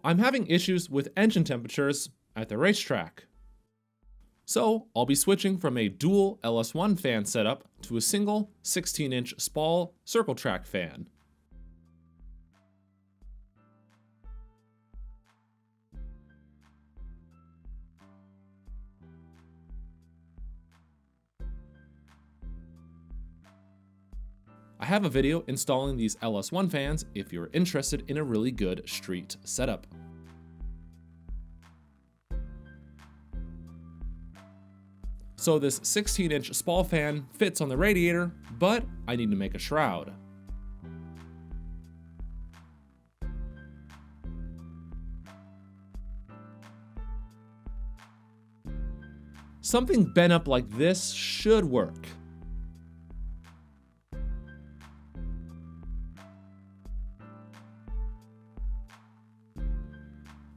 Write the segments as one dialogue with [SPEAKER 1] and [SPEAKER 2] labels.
[SPEAKER 1] I'm having issues with engine temperatures at the racetrack. So I'll be switching from a dual LS1 fan setup to a single 16-inch SPAL circle track fan. I have a video installing these LS1 fans if you're interested in a really good street setup. So this 16-inch SPAL fan fits on the radiator, but I need to make a shroud. Something bent up like this should work.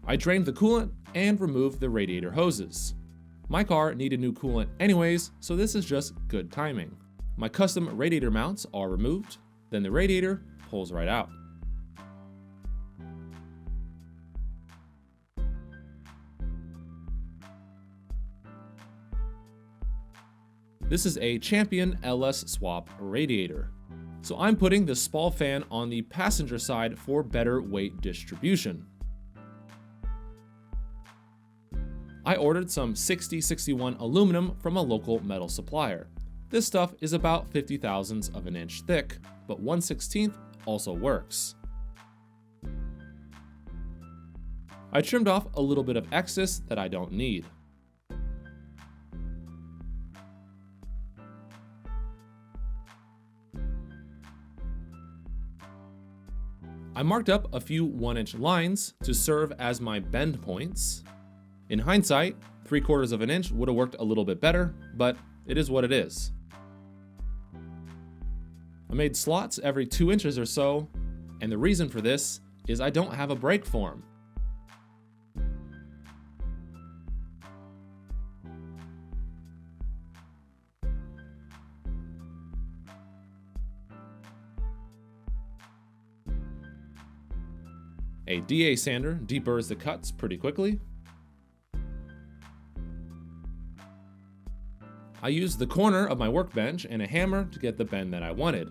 [SPEAKER 1] I drained the coolant and removed the radiator hoses. My car needed new coolant anyways, so this is just good timing. My custom radiator mounts are removed, then the radiator pulls right out. This is a Champion LS Swap radiator. So I'm putting the SPAL fan on the passenger side for better weight distribution. I ordered some 6061 aluminum from a local metal supplier. This stuff is about 50 thousandths of an inch thick, but 1/16 also works. I trimmed off a little bit of excess that I don't need. I marked up a few 1-inch lines to serve as my bend points. In hindsight, 3/4 of an inch would have worked a little bit better, but it is what it is. I made slots every 2 inches or so, and the reason for this is I don't have a brake form. A DA sander deburrs the cuts pretty quickly. I used the corner of my workbench and a hammer to get the bend that I wanted.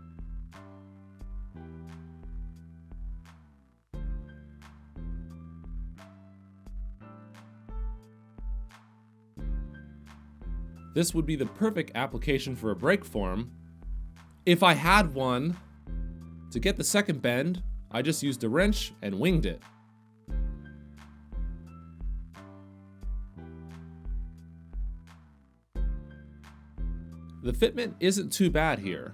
[SPEAKER 1] This would be the perfect application for a brake form if I had one. To get the second bend, I just used a wrench and winged it. The fitment isn't too bad here.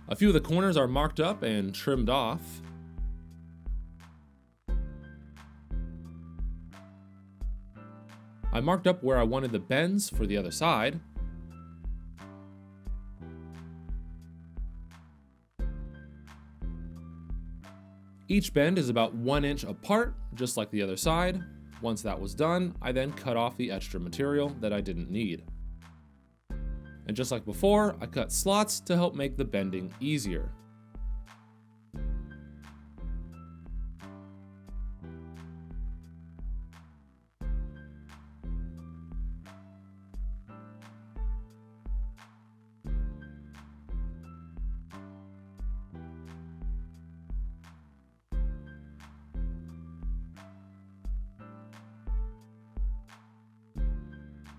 [SPEAKER 1] A few of the corners are marked up and trimmed off. I marked up where I wanted the bends for the other side. Each bend is about 1 inch apart, just like the other side. Once that was done, I then cut off the extra material that I didn't need. And just like before, I cut slots to help make the bending easier.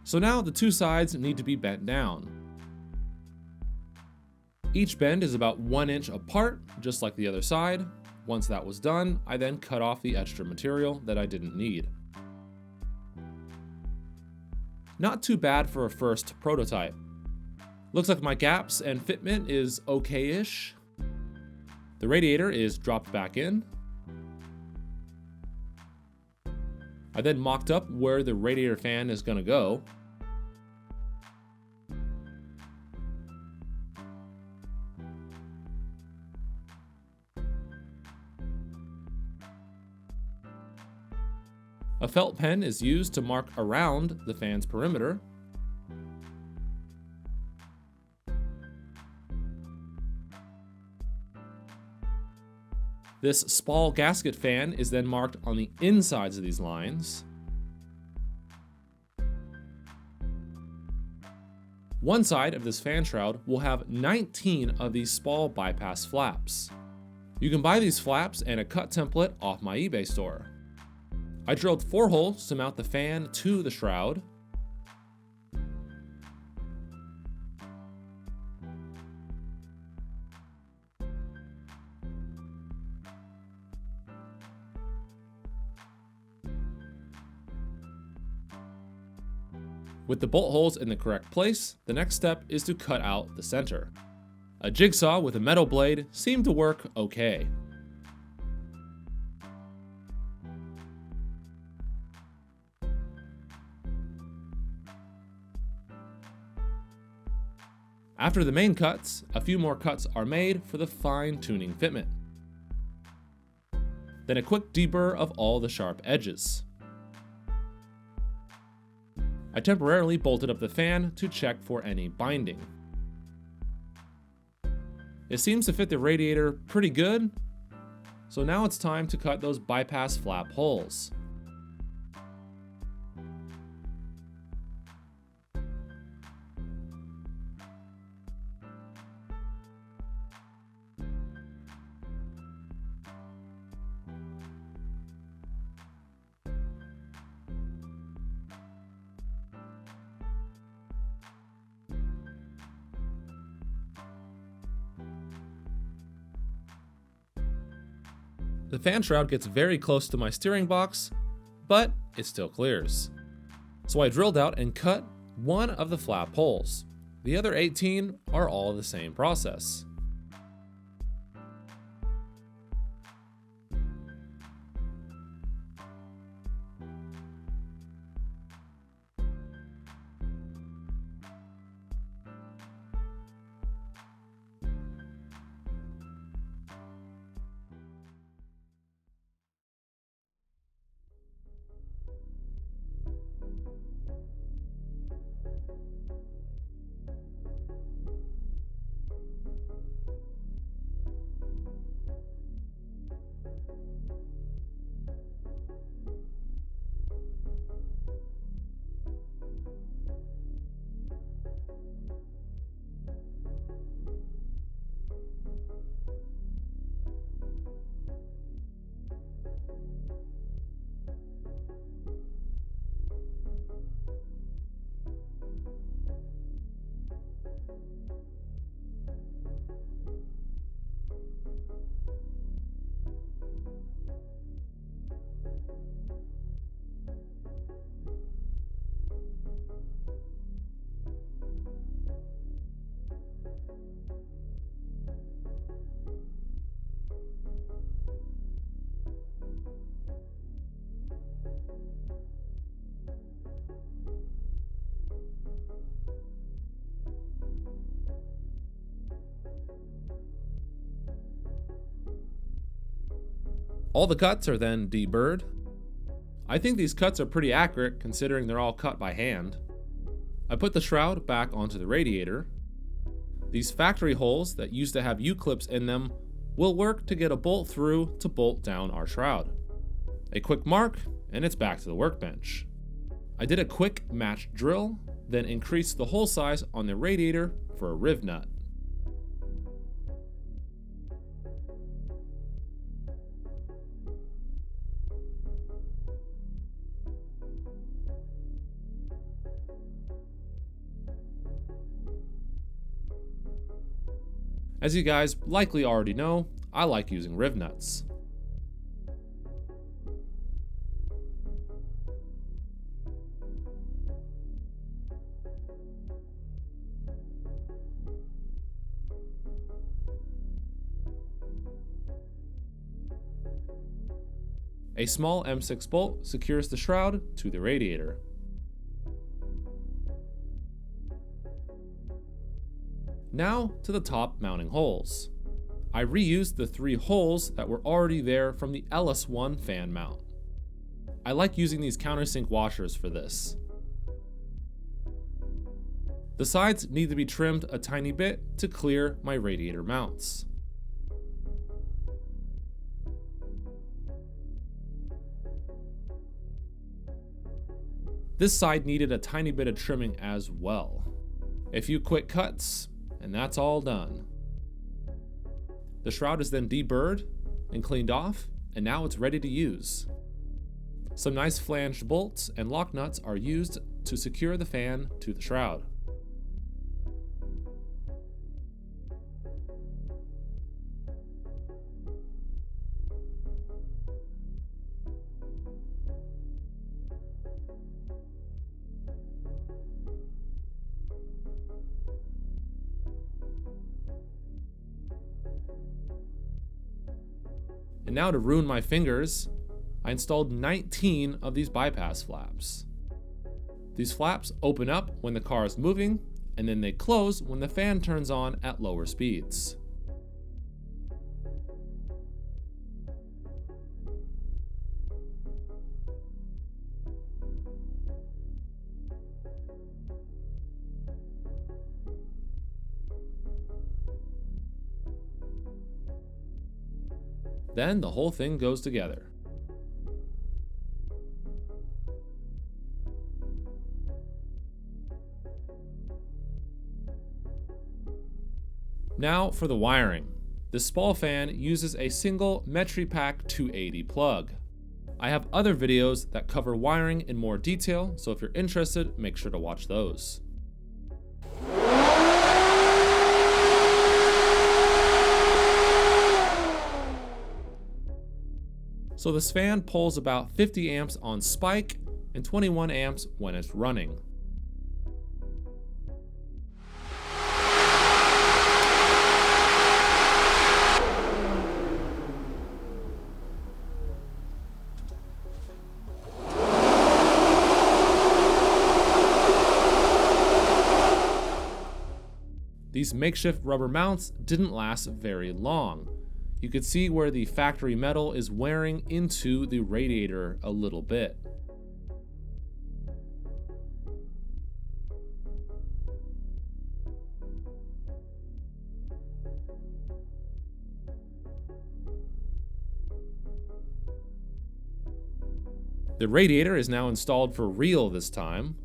[SPEAKER 1] So now the two sides need to be bent down. Each bend is about 1 inch apart, just like the other side. Once that was done, I then cut off the extra material that I didn't need. Not too bad for a first prototype. Looks like my gaps and fitment is okay-ish. The radiator is dropped back in. I then mocked up where the radiator fan is going to go. A felt pen is used to mark around the fan's perimeter. This SPAL gasket fan is then marked on the insides of these lines. One side of this fan shroud will have 19 of these SPAL bypass flaps. You can buy these flaps and a cut template off my eBay store. I drilled 4 holes to mount the fan to the shroud. With the bolt holes in the correct place, the next step is to cut out the center. A jigsaw with a metal blade seemed to work okay. After the main cuts, a few more cuts are made for the fine-tuning fitment. Then a quick deburr of all the sharp edges. I temporarily bolted up the fan to check for any binding. It seems to fit the radiator pretty good, so now it's time to cut those bypass flap holes. The fan shroud gets very close to my steering box, but it still clears. So I drilled out and cut one of the flap holes. The other 18 are all the same process. All the cuts are then deburred. I think these cuts are pretty accurate considering they're all cut by hand. I put the shroud back onto the radiator. These factory holes that used to have U-clips in them will work to get a bolt through to bolt down our shroud. A quick mark and it's back to the workbench. I did a quick match drill, then increased the hole size on the radiator for a riv nut. As you guys likely already know, I like using riv nuts. A small M6 bolt secures the shroud to the radiator. Now to the top mounting holes. I reused the 3 holes that were already there from the LS1 fan mount. I like using these countersink washers for this. The sides need to be trimmed a tiny bit to clear my radiator mounts. This side needed a tiny bit of trimming as well. A few quick cuts, and that's all done. The shroud is then deburred and cleaned off, and now it's ready to use. Some nice flanged bolts and lock nuts are used to secure the fan to the shroud. And now to ruin my fingers, I installed 19 of these bypass flaps. These flaps open up when the car is moving, and then they close when the fan turns on at lower speeds. Then the whole thing goes together. Now for the wiring. The SPAL fan uses a single Racetrack 280 plug. I have other videos that cover wiring in more detail, so if you're interested, make sure to watch those. So this fan pulls about 50 amps on spike and 21 amps when it's running. These makeshift rubber mounts didn't last very long. You could see where the factory metal is wearing into the radiator a little bit. The radiator is now installed for real this time.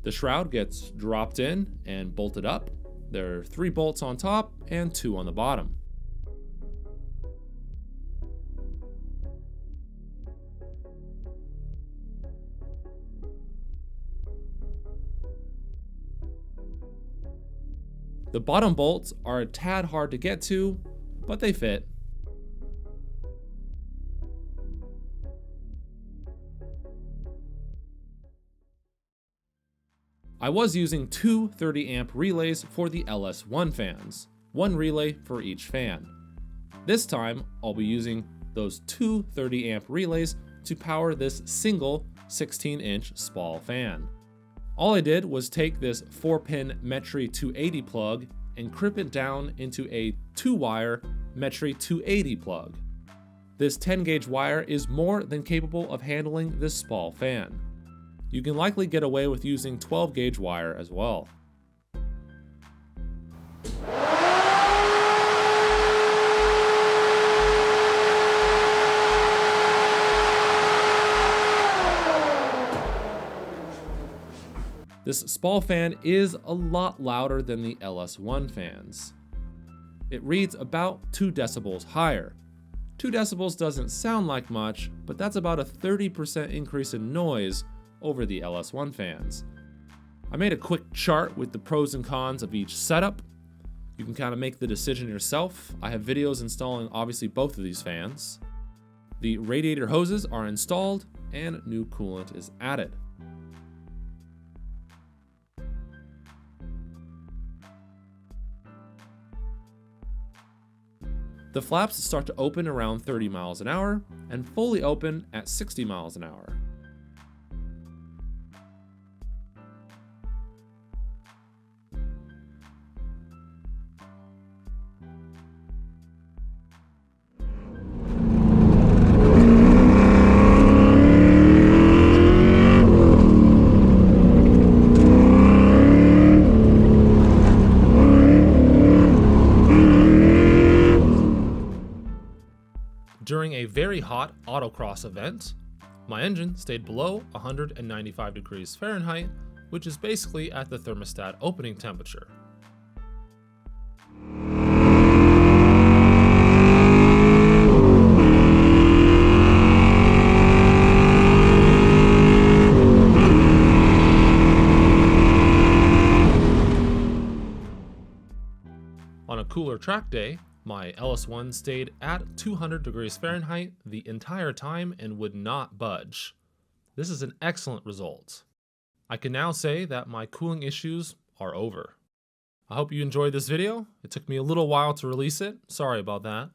[SPEAKER 1] The shroud gets dropped in and bolted up. There are 3 bolts on top and 2 on the bottom. The bottom bolts are a tad hard to get to, but they fit. I was using 2 30 amp relays for the LS1 fans, 1 relay for each fan. This time, I'll be using those 2 30 amp relays to power this single 16-inch SPAL fan. All I did was take this 4-pin Racetrack 280 plug and crimp it down into a 2-wire Racetrack 280 plug. This 10-gauge wire is more than capable of handling this SPAL fan. You can likely get away with using 12-gauge wire as well. This SPAL fan is a lot louder than the LS1 fans. It reads about 2 decibels higher. 2 decibels doesn't sound like much, but that's about a 30% increase in noise over the LS1 fans. I made a quick chart with the pros and cons of each setup. You can kind of make the decision yourself. I have videos installing obviously both of these fans. The radiator hoses are installed and new coolant is added. The flaps start to open around 30 miles an hour and fully open at 60 miles an hour. During a very hot autocross event, my engine stayed below 195 degrees Fahrenheit, which is basically at the thermostat opening temperature. On a cooler track day, my LS1 stayed at 200 degrees Fahrenheit the entire time and would not budge. This is an excellent result. I can now say that my cooling issues are over. I hope you enjoyed this video. It took me a little while to release it. Sorry about that.